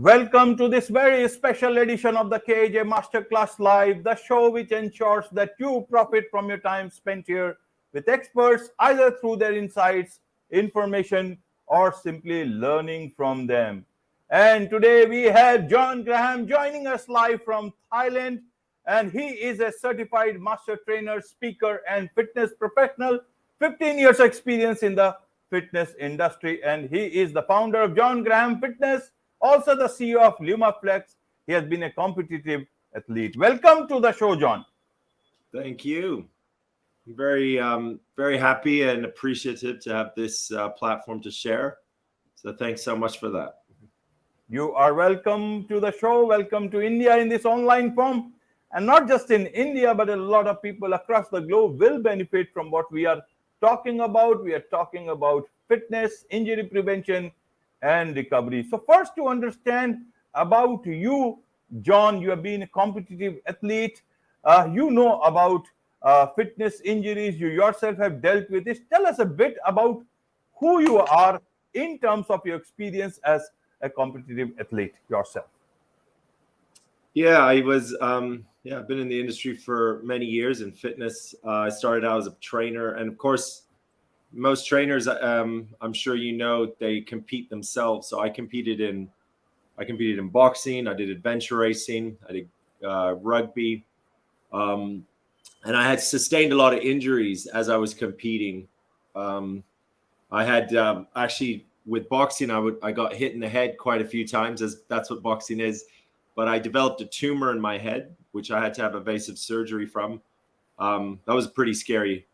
Welcome to this very special edition of the KJ Masterclass Live, the show which ensures that you profit from your time spent here with experts, either through their insights, information, or simply learning from them. And today we have John Graham joining us live from Thailand, and he is a certified master trainer, speaker, and fitness professional, 15 years experience in the fitness industry, and he is the founder of JohnGrahamFitness, also the CEO of Lumaflex. He has been a competitive athlete. Welcome to the show, John. Thank you. I'm very happy and appreciative to have this platform to share. So thanks so much for that. You are welcome to the show. Welcome to India in this online form. And not just in India, but a lot of people across the globe will benefit from what we are talking about. We are talking about fitness, injury prevention, and recovery. So first, to understand about you, John, you have been a competitive athlete. You know about fitness injuries. You yourself have dealt with this. Tell us a bit about who you are in terms of your experience as a competitive athlete yourself. Yeah, I've been in the industry for many years in fitness. I started out as a trainer, and of course, most trainers, I'm sure you know, they compete themselves. So I competed in boxing, I did adventure racing, I did rugby, and I had sustained a lot of injuries as I was competing. I had actually with boxing, I got hit in the head quite a few times, as that's what boxing is. But I developed a tumor in my head, which I had to have invasive surgery from. That was a pretty scary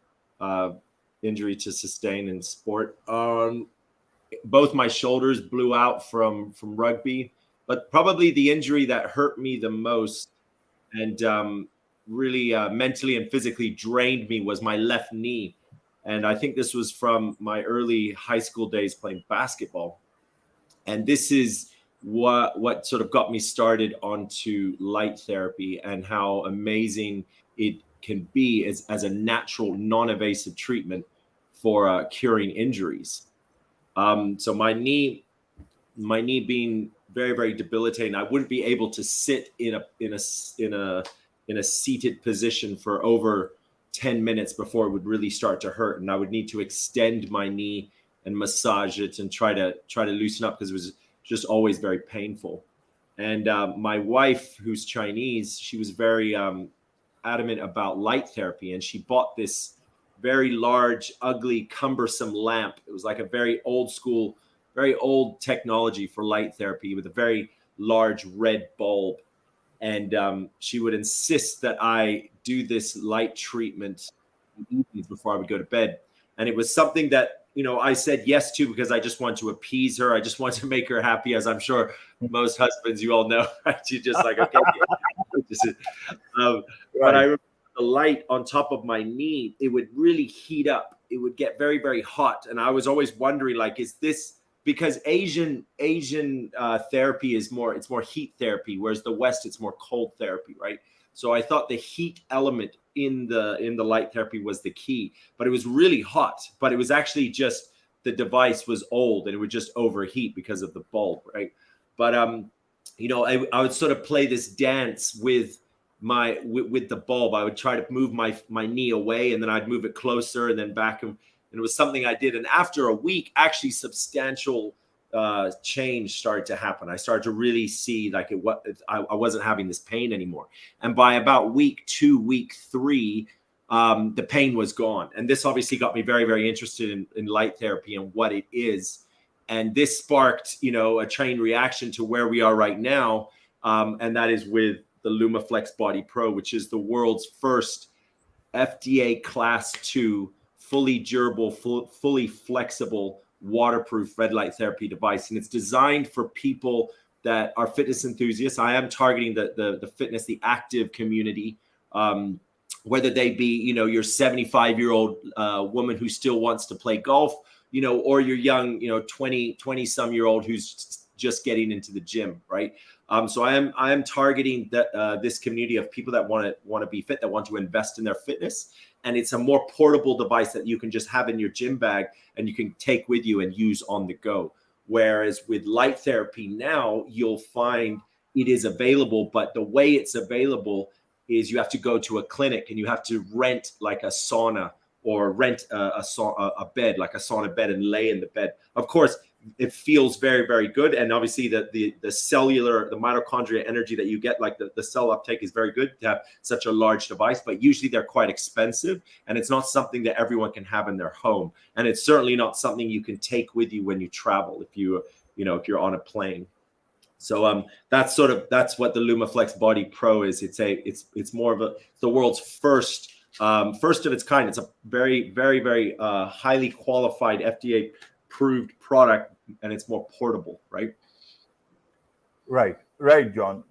injury to sustain in sport. Both my shoulders blew out from rugby, but probably the injury that hurt me the most and really mentally and physically drained me was my left knee. And I think this was from my early high school days playing basketball. And this is what sort of got me started onto light therapy and how amazing it can be as a natural, non-invasive treatment for curing injuries. So my knee being very, very debilitating, I wouldn't be able to sit in a seated position for over 10 minutes before it would really start to hurt, and I would need to extend my knee and massage it and try to loosen up because it was just always very painful. And my wife, who's Chinese, she was very adamant about light therapy, and she bought this very large, ugly, cumbersome lamp. It was like a very old school, very old technology for light therapy with a very large red bulb. And she would insist that I do this light treatment evenings before I would go to bed. And it was something that, you know, I said yes to because I just wanted to appease her. I just wanted to make her happy, as I'm sure most husbands, you all know, right? You just like, okay. But I remember the light on top of my knee, it would really heat up. It would get very, very hot. And I was always wondering, like, is this because Asian therapy is it's more heat therapy, whereas the West, it's more cold therapy, right? So I thought the heat element in the light therapy was the key, but it was really hot. But it was actually just the device was old and it would just overheat because of the bulb, right? But you know, I would sort of play this dance with the bulb. I would try to move my knee away, and then I'd move it closer and then back, and it was something I did. And after a week, actually substantial change started to happen. I started to really see like I wasn't having this pain anymore. And by about week 2, week 3, the pain was gone. And this obviously got me very, very interested in light therapy and what it is. And this sparked, you know, a chain reaction to where we are right now. And that is with the Lumaflex Body Pro, which is the world's first FDA Class 2 fully durable, fully flexible, waterproof red light therapy device. And it's designed for people that are fitness enthusiasts. I am targeting the fitness, the active community, whether they be, you know, your 75-year-old woman who still wants to play golf, you know, or your young, you know, 20-some-year-old who's just getting into the gym, right? So I am targeting this community of people that want to be fit, that want to invest in their fitness. And it's a more portable device that you can just have in your gym bag and you can take with you and use on the go. Whereas with light therapy now, you'll find it is available, but the way it's available is you have to go to a clinic and you have to rent like a sauna or rent a bed, like a sauna bed, and lay in the bed. Of course, it feels very, very good. And obviously the cellular, the mitochondria energy that you get, like the cell uptake is very good to have such a large device, but usually they're quite expensive and it's not something that everyone can have in their home. And it's certainly not something you can take with you when you travel, if you're on a plane. So that's what the Lumaflex Body Pro is. It's more of the world's first of its kind. It's a very, very, very highly qualified FDA approved product, and it's more portable, right? Right, John.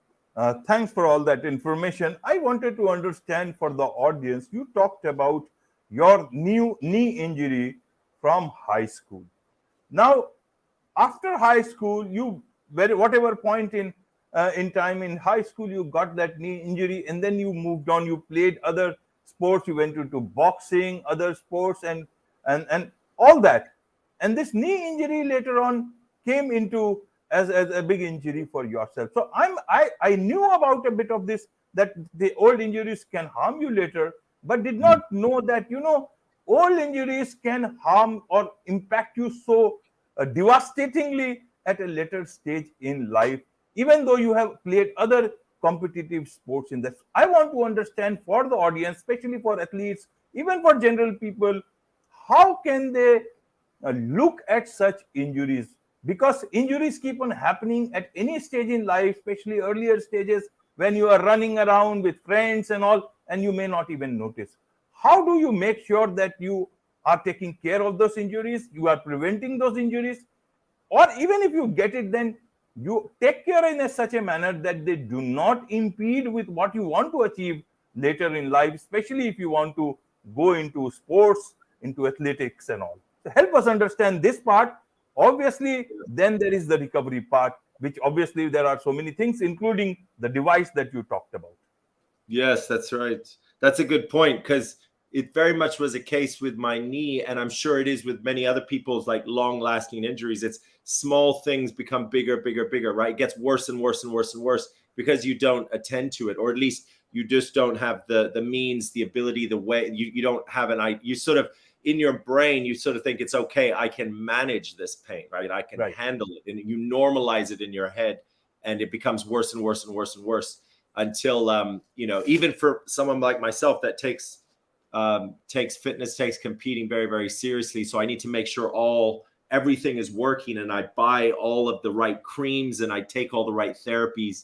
Thanks for all that information. I wanted to understand for the audience, you talked about your new knee injury from high school. Now, after high school, whatever point in time in high school, you got that knee injury, and then you moved on. You played other sports. You went into boxing, other sports, and all that. And this knee injury later on came into as a big injury for yourself. So I knew about a bit of this, that the old injuries can harm you later, but did not know that old injuries can harm or impact you so devastatingly at a later stage in life, even though you have played other competitive sports in that. I want to understand for the audience, especially for athletes, even for general people, how can they look at such injuries? Because injuries keep on happening at any stage in life, especially earlier stages when you are running around with friends and all, and you may not even notice. How do you make sure that you are taking care of those injuries, you are preventing those injuries, or even if you get it, then you take care in such a manner that they do not impede with what you want to achieve later in life, especially if you want to go into sports, into athletics and all. So help us understand this part. Obviously, then there is the recovery part, which obviously there are so many things, including the device that you talked about. Yes, that's right. That's a good point, because it very much was a case with my knee, and I'm sure it is with many other people's like long-lasting injuries. It's small things become bigger, bigger, bigger, right? It gets worse and worse and worse and worse because you don't attend to it, or at least you just don't have the means, the ability, the way. You don't have you sort of, in your brain, you sort of think it's okay, I can manage this pain, right? I can handle it. And you normalize it in your head, and it becomes worse and worse and worse and worse until, even for someone like myself that takes fitness, takes competing very, very seriously. So I need to make sure everything is working, and I buy all of the right creams and I take all the right therapies.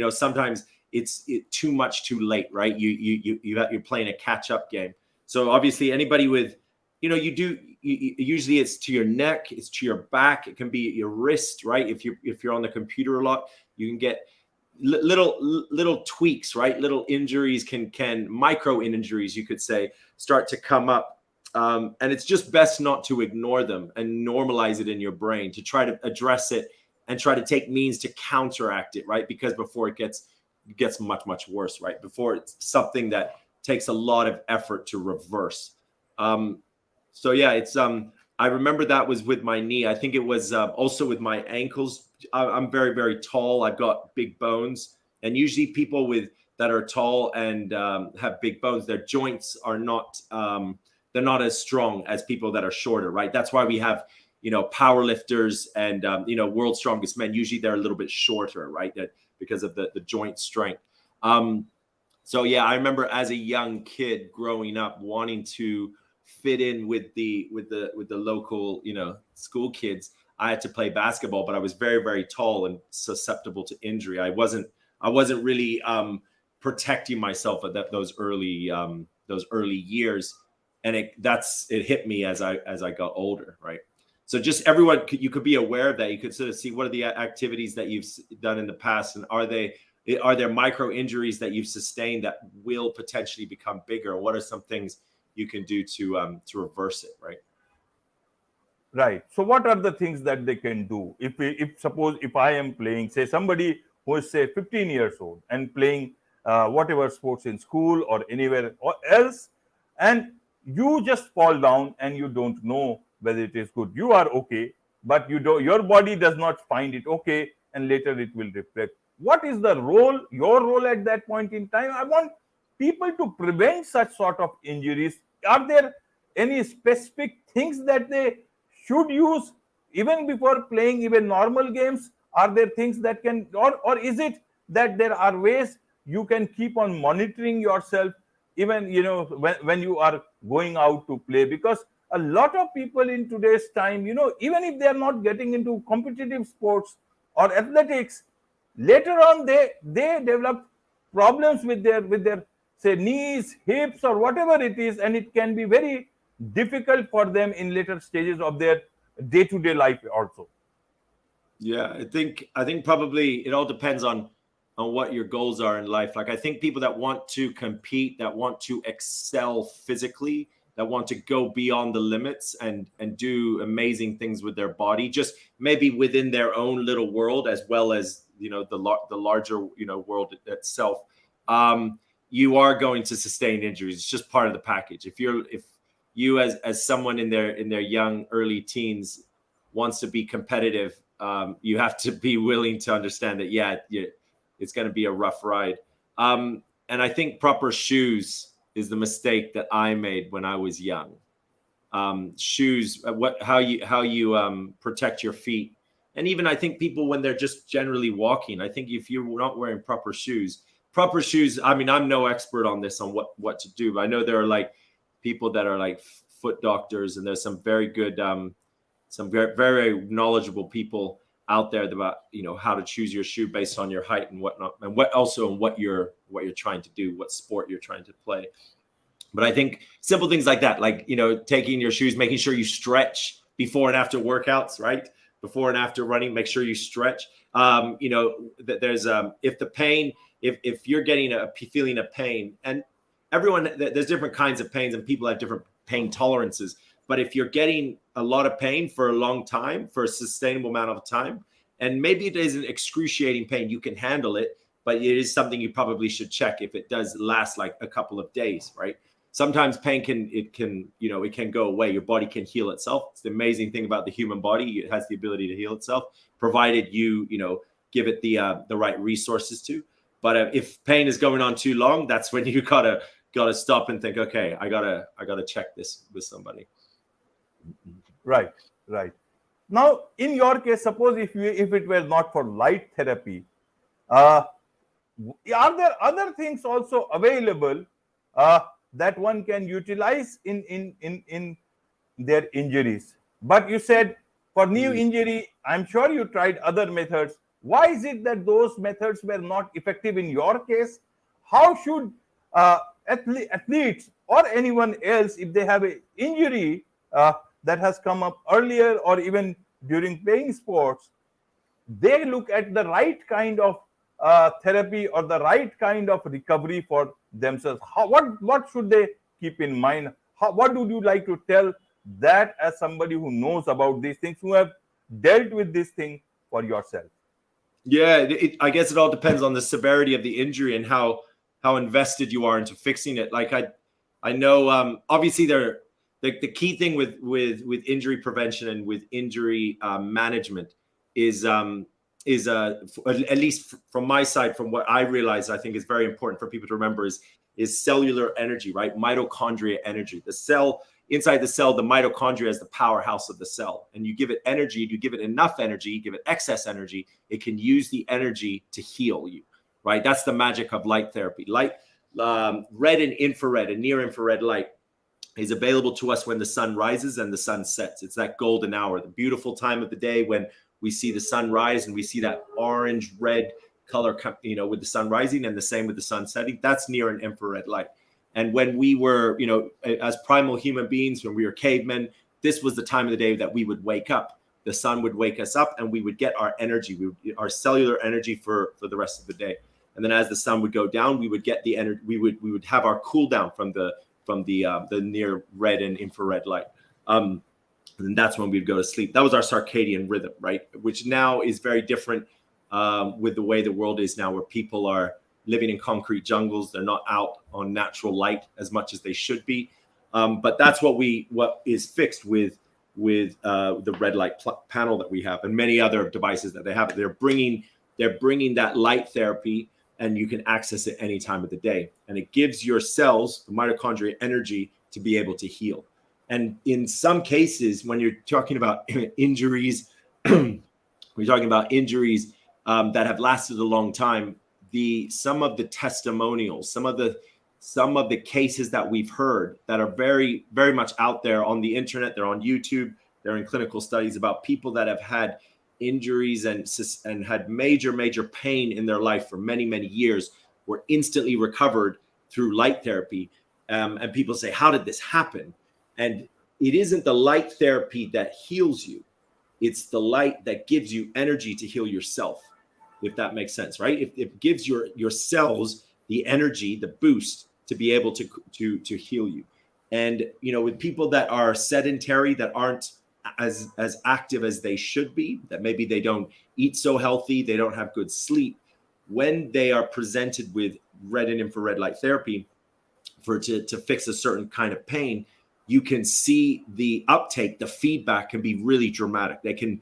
Sometimes it's too much too late, right? You're playing a catch-up game. So obviously anybody with, usually it's to your neck, it's to your back, it can be your wrist, right? If you're on the computer a lot, you can get little tweaks, right? Little injuries can micro injuries, you could say, start to come up. And it's just best not to ignore them and normalize it in your brain, to try to address it and try to take means to counteract it, right? Because before it gets much, much worse, right? Before it's something that takes a lot of effort to reverse. So yeah, it's I remember that was with my knee. I think it was also with my ankles. I'm very, very tall. I've got big bones, and usually people that are tall and have big bones, their joints are not they're not as strong as people that are shorter, right? That's why we have power lifters and world's strongest men. Usually they're a little bit shorter, right? Because of the joint strength. So yeah, I remember as a young kid growing up wanting to fit in with the local school kids. I had to play basketball, but I was very, very tall and susceptible to injury. I wasn't really protecting myself at those early years, and it hit me as I got older, right? So just everyone, you could be aware of that. You could sort of see what are the activities that you've done in the past, and are there micro injuries that you've sustained that will potentially become bigger? What are some things you can do to reverse it, right? Right. So what are the things that they can do? Suppose I am playing, say, somebody who is, say, 15 years old and playing whatever sports in school or anywhere else, and you just fall down and you don't know whether it is good. You are okay, but your body does not find it okay, and later it will reflect. What is the role, your role at that point in time? I want people to prevent such sort of injuries. Are there any specific things that they should use even before playing even normal games? Are there things that can, or is it that there are ways you can keep on monitoring yourself even when you are going out to play? Because a lot of people in today's time, even if they are not getting into competitive sports or athletics, later on they develop problems with their say knees, hips, or whatever it is, and it can be very difficult for them in later stages of their day-to-day life also. Yeah, I think probably it all depends on what your goals are in life. Like I think people that want to compete, that want to excel physically, that want to go beyond the limits and do amazing things with their body, just maybe within their own little world as well as the larger world itself. You are going to sustain injuries. It's just part of the package. If you as someone in their young early teens wants to be competitive, you have to be willing to understand that it's going to be a rough ride. And I think proper shoes is the mistake that I made when I was young. Shoes, how you protect your feet, and even I think people when they're just generally walking. I think if you're not wearing proper shoes. I mean, I'm no expert on this on what to do, but I know there are like people that are like foot doctors, and there's some very good, some very, very knowledgeable people out there about how to choose your shoe based on your height and whatnot, and what you're trying to do, what sport you're trying to play. But I think simple things like that, like taking your shoes, making sure you stretch before and after workouts, right? Before and after running, make sure you stretch. That there's if you're getting a feeling of pain, and there's different kinds of pains and people have different pain tolerances. But if you're getting a lot of pain for a long time, for a sustainable amount of time, and maybe it isn't excruciating pain, you can handle it, but it is something you probably should check if it does last like a couple of days, right? Sometimes pain can go away. Your body can heal itself. It's the amazing thing about the human body. It has the ability to heal itself, provided you give it the right resources to. But if pain is going on too long, that's when you gotta stop and think, okay, I gotta check this with somebody. Right. Now, in your case, suppose if it were not for light therapy, are there other things also available that one can utilize in their injuries? But you said for knee injury, I'm sure you tried other methods. Why is it that those methods were not effective in your case? How should athletes or anyone else, if they have an injury that has come up earlier or even during playing sports, they look at the right kind of therapy or the right kind of recovery for themselves? What should they keep in mind? What would you like to tell that as somebody who knows about these things, who have dealt with this thing for yourself? Yeah, I guess it all depends on the severity of the injury and how invested you are into fixing it. Like I know, obviously the key thing with injury prevention and with injury management is at least from my side, from what I realize, I think is very important for people to remember is cellular energy, right? Mitochondria energy. The cell, inside the cell, the mitochondria is the powerhouse of the cell. And you give it energy, you give it enough energy, you give it excess energy, it can use the energy to heal you, right? That's the magic of light therapy. Light, red and infrared and near infrared light is available to us when the sun rises and the sun sets. It's that golden hour, the beautiful time of the day when we see the sun rise and we see that orange red color, with the sun rising, and the same with the sun setting. That's near and infrared light. And when we were, as primal human beings, when we were cavemen, this was the time of the day that we would wake up. The sun would wake us up and we would get our energy, our cellular energy for the rest of the day. And then as the sun would go down, we would get the energy, we would have our cool down from the near red and infrared light. And that's when we'd go to sleep. That was our circadian rhythm, right? Which now is very different with the way the world is now, where people are living in concrete jungles. They're not out on natural light as much as they should be. But that's what is fixed with the red light panel that we have and many other devices that they have. They're bringing that light therapy, and you can access it any time of the day. And it gives your cells, the mitochondria, energy to be able to heal. And in some cases, when you're talking about injuries, that have lasted a long time, some of the testimonials, some of the cases that we've heard that are very, very much out there on the internet, they're on YouTube, they're in clinical studies about people that have had injuries and had major pain in their life for many, many years, were instantly recovered through light therapy. And people say, how did this happen? And it isn't the light therapy that heals you. It's the light that gives you energy to heal yourself, if that makes sense, right? It gives your cells the energy, the boost to be able to heal you. And, with people that are sedentary, that aren't as active as they should be, that maybe they don't eat so healthy, they don't have good sleep, when they are presented with red and infrared light therapy to fix a certain kind of pain, you can see the uptake, the feedback can be really dramatic. They can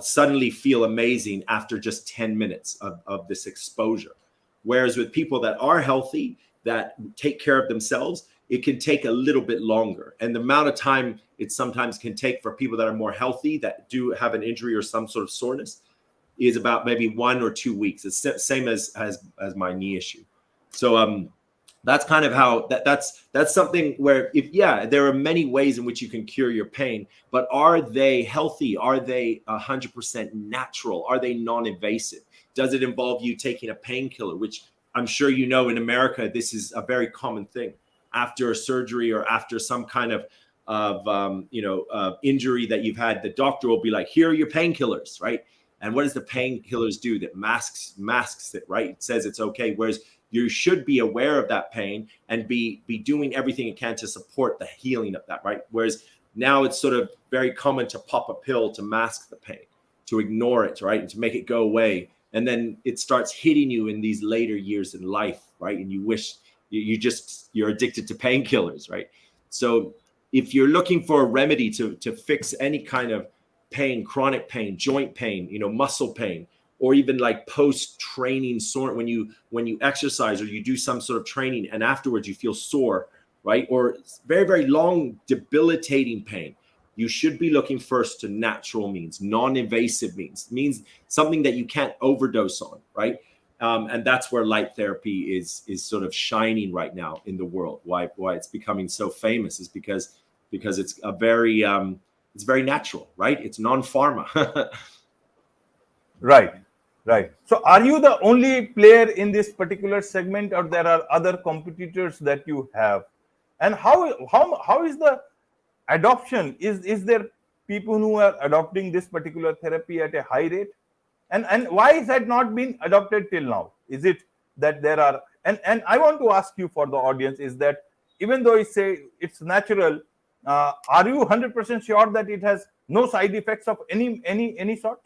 suddenly feel amazing after just 10 minutes of this exposure. Whereas with people that are healthy, that take care of themselves, it can take a little bit longer. And the amount of time it sometimes can take for people that are more healthy, that do have an injury or some sort of soreness, is about maybe 1 or 2 weeks. It's the same as my knee issue. So that's kind of how that's something where there are many ways in which you can cure your pain, but are they healthy? Are they 100% natural? Are they non-invasive? Does it involve you taking a painkiller, which I'm sure in America, this is a very common thing. After a surgery or after some kind of injury that you've had, the doctor will be like, here are your painkillers, right? And what does the painkillers do? That masks it, right? It says it's okay. Whereas you should be aware of that pain and be doing everything it can to support the healing of that, right? Whereas now it's sort of very common to pop a pill to mask the pain, to ignore it, right? And to make it go away. And then it starts hitting you in these later years in life, right? And you wish you're addicted to painkillers, right? So if you're looking for a remedy to fix any kind of pain, chronic pain, joint pain, muscle pain, or even like post-training sore, when you exercise or you do some sort of training and afterwards you feel sore, right? Or very, very long debilitating pain, you should be looking first to natural means, non-invasive means something that you can't overdose on, right? And that's where light therapy is sort of shining right now in the world. Why it's becoming so famous is because it's very natural, right? It's non-pharma. Right. So are you the only player in this particular segment, or there are other competitors that you have? And how is the adoption? Is there people who are adopting this particular therapy at a high rate? And why is that not been adopted till now? Is it that there are, and I want to ask you for the audience, is that even though it's natural, are you 100% sure that it has no side effects of any sort?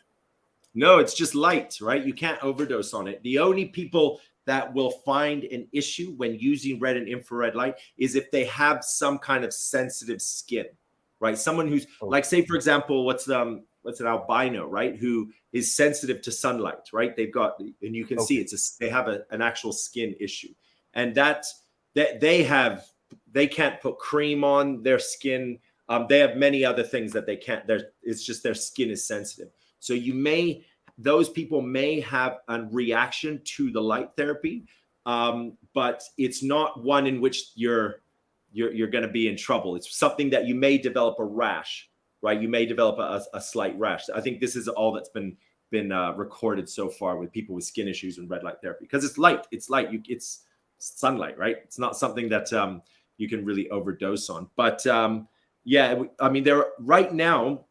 No, it's just light, right? You can't overdose on it. The only people that will find an issue when using red and infrared light is if they have some kind of sensitive skin, right? Someone who's like, say, for example, what's an albino, right? Who is sensitive to sunlight, right? They've got, and you can see they have an actual skin issue, and that they can't put cream on their skin. They have many other things that they can't. It's just their skin is sensitive. So those people may have a reaction to the light therapy, but it's not one in which you're going to be in trouble. It's something that you may develop a rash, right? You may develop a slight rash. I think this is all that's been recorded so far with people with skin issues and red light therapy, because it's light. It's light. It's sunlight, right? It's not something that you can really overdose on. But there right now.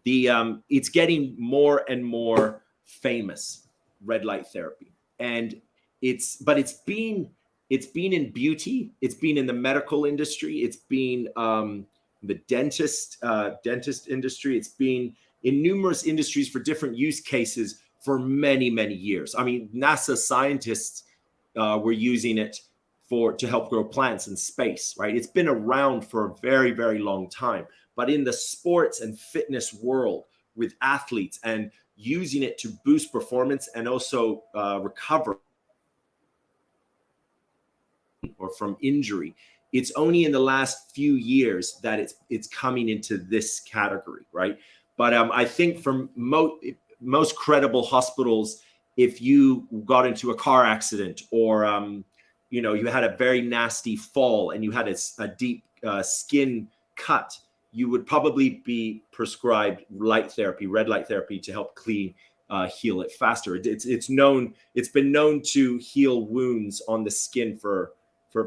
It's getting more and more famous, red light therapy, and it's been in beauty, it's been in the medical industry, it's been the dentist industry, it's been in numerous industries for different use cases for many years. I mean, NASA scientists were using it to help grow plants in space, right? It's been around for a very, very long time. but in the sports and fitness world with athletes and using it to boost performance and also recover or from injury. It's only in the last few years that it's coming into this category, right? But I think for most credible hospitals, if you got into a car accident or you had a very nasty fall and you had a deep skin cut, you would probably be prescribed light therapy, red light therapy, to help heal it faster. It's been known to heal wounds on the skin for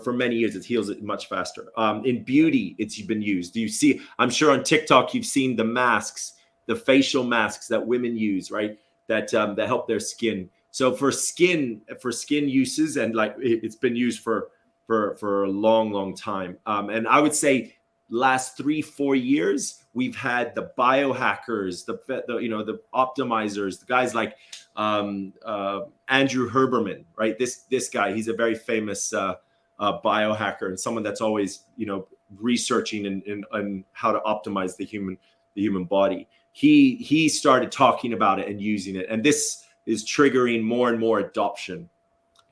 many years. It heals it much faster. In beauty, it's been used. You see, I'm sure on TikTok you've seen the masks, the facial masks that women use, right? That help their skin. So for skin uses, and like it's been used for a long time. And I would say last 3-4 years, we've had the biohackers, the optimizers, the guys like Andrew Herberman, right? This guy, he's a very famous biohacker and someone that's always researching and how to optimize the human body. He started talking about it and using it, and this is triggering more and more adoption.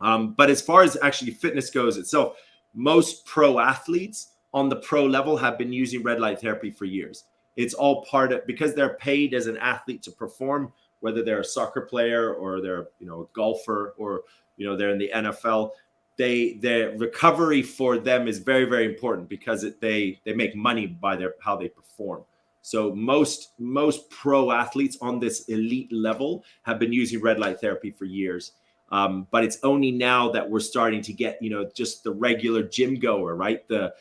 But as far as actually fitness goes itself, most pro athletes on the pro level have been using red light therapy for years. It's all part of, because they're paid as an athlete to perform, whether they're a soccer player or they're a golfer or they're in the NFL. Their recovery for them is very, very important because they make money by how they perform. So most pro athletes on this elite level have been using red light therapy for years. But it's only now that we're starting to get, just the regular gym goer, right? The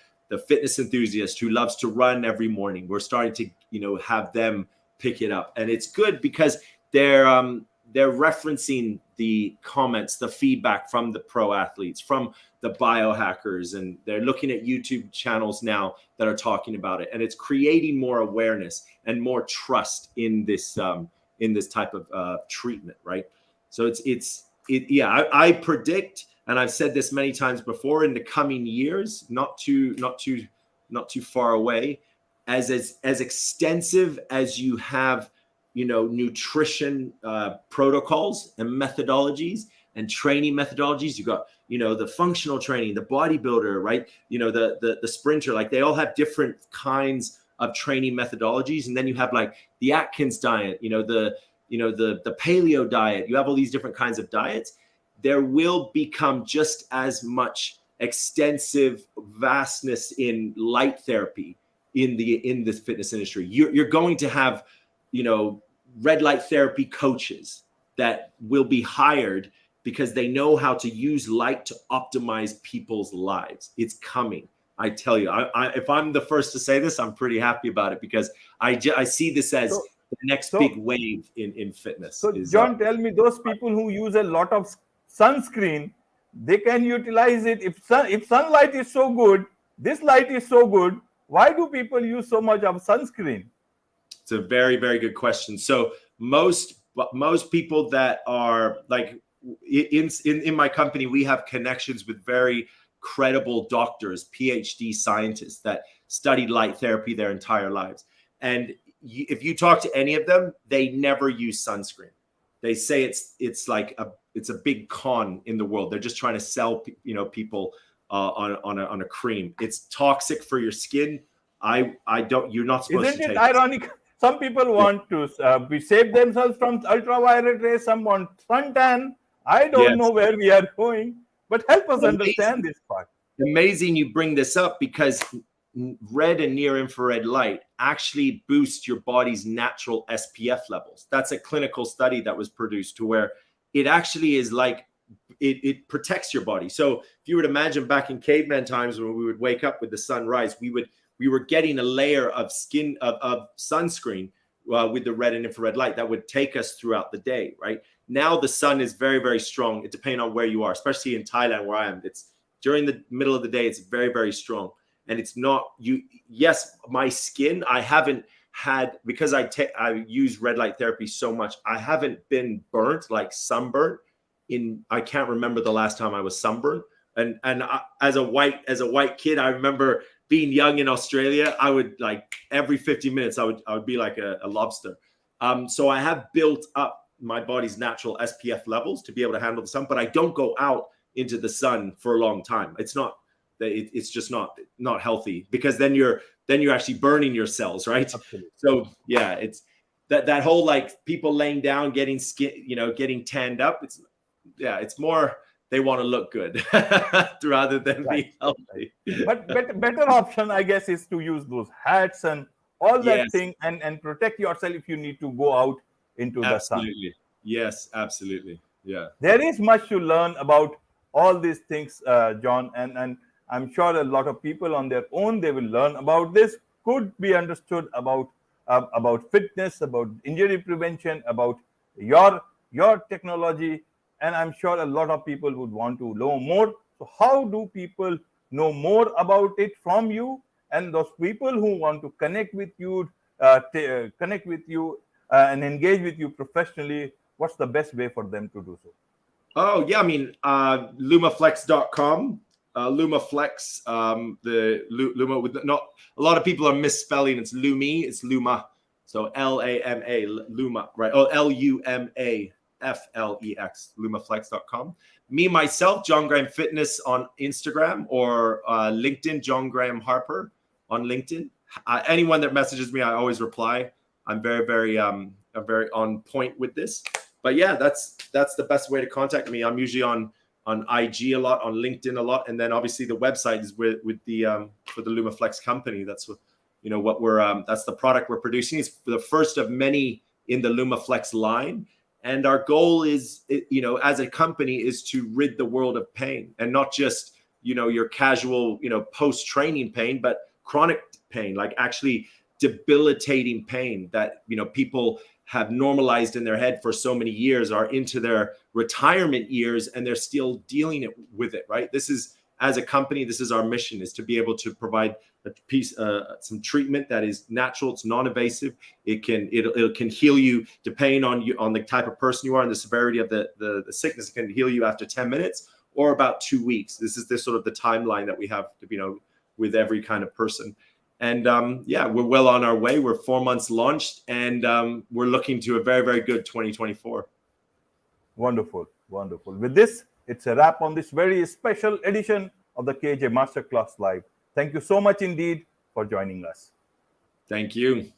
fitness enthusiast who loves to run every morning. We're starting to, have them pick it up. And it's good because they're referencing the comments, the feedback from the pro athletes, from the biohackers, and they're looking at YouTube channels now that are talking about it. And it's creating more awareness and more trust in this type of treatment, right? So I predict, and I've said this many times before, in the coming years, not too far away, as extensive as you have, nutrition protocols and methodologies and training methodologies. You got, the functional training, the bodybuilder, right? The sprinter, like they all have different kinds of training methodologies. And then you have like the Atkins diet, the paleo diet. You have all these different kinds of diets. There will become just as much extensive vastness in light therapy in the fitness industry. You're going to have, red light therapy coaches that will be hired because they know how to use light to optimize people's lives. It's coming. I tell you, if I'm the first to say this, I'm pretty happy about it because I see this as the next big wave in fitness. So John, tell me, those people who use a lot of sunscreen, they can utilize it. If sunlight is so good, this light is so good, why do people use so much of sunscreen? It's a very, very good question. So most people that are like in my company, we have connections with very credible doctors, PhD scientists that studied light therapy their entire lives. And if you talk to any of them, they never use sunscreen. They say it's a big con in the world. They're just trying to sell people on a cream. It's toxic for your skin. You're not supposed to take it. Isn't it ironic? Some people want to save themselves from ultraviolet rays. Some want suntan. I don't know where we are going, but help us understand this part. Amazing you bring this up because red and near infrared light actually boost your body's natural SPF levels. That's a clinical study that was produced to where it actually is like it protects your body. So if you would imagine back in caveman times when we would wake up with the sunrise, we were getting a layer of sunscreen with the red and infrared light that would take us throughout the day, right? Now the sun is very, very strong. It depends on where you are, especially in Thailand where I am. It's during the middle of the day, it's very, very strong. And it's not yes, my skin, I haven't had, because I use red light therapy so much, I haven't been burnt, like sunburnt I can't remember the last time I was sunburned. And as a white kid, I remember being young in Australia. I would like every 50 minutes, I would be like a lobster. So I have built up my body's natural SPF levels to be able to handle the sun, but I don't go out into the sun for a long time. It's just not healthy, because then you're actually burning your cells, right? Absolutely. So yeah, it's that whole like people laying down, getting skin, getting tanned up. It's more they want to look good rather than be healthy. But better option, I guess, is to use those hats and all that Yes. thing and protect yourself if you need to go out into the sun. Absolutely. Yes, absolutely. Yeah. There is much to learn about all these things, John, and I'm sure a lot of people on their own, they will learn about this, could be understood about fitness, about injury prevention, about your technology, and I'm sure a lot of people would want to know more. So how do people know more about it from you? And those people who want to connect with you, and engage with you professionally, what's the best way for them to do so? Oh yeah, I mean, lumaflex.com. Lumaflex, the Luma with not a lot of people are misspelling. It's Lumi, it's Luma. So Lama, Luma, right? Oh, LUMAFLEX, lumaflex.com. Me, myself, John Graham Fitness on Instagram, or LinkedIn, John Graham Harper on LinkedIn. Anyone that messages me, I always reply. I'm very on point with this. But yeah, that's the best way to contact me. I'm usually on IG a lot, on LinkedIn a lot, and then obviously the website is with the for the Lumaflex company. That's what what we're that's the product we're producing. It's the first of many in the Lumaflex line, and our goal is as a company is to rid the world of pain, and not just your casual post training pain, but chronic pain, like actually debilitating pain that people have normalized in their head for so many years, are into their retirement years, and they're still dealing with it, right? This is, as a company, this is our mission, is to be able to provide some treatment that is natural, it's non-invasive, it can heal you depending on the type of person you are and the severity of the sickness. It can heal you after 10 minutes or about 2 weeks. This is sort of the timeline that we have to with every kind of person. And we're well on our way. We're 4 months launched, and we're looking to a very, very good 2024. Wonderful. With this, it's a wrap on this very special edition of the KJ Masterclass Live. Thank you so much indeed for joining us. Thank you.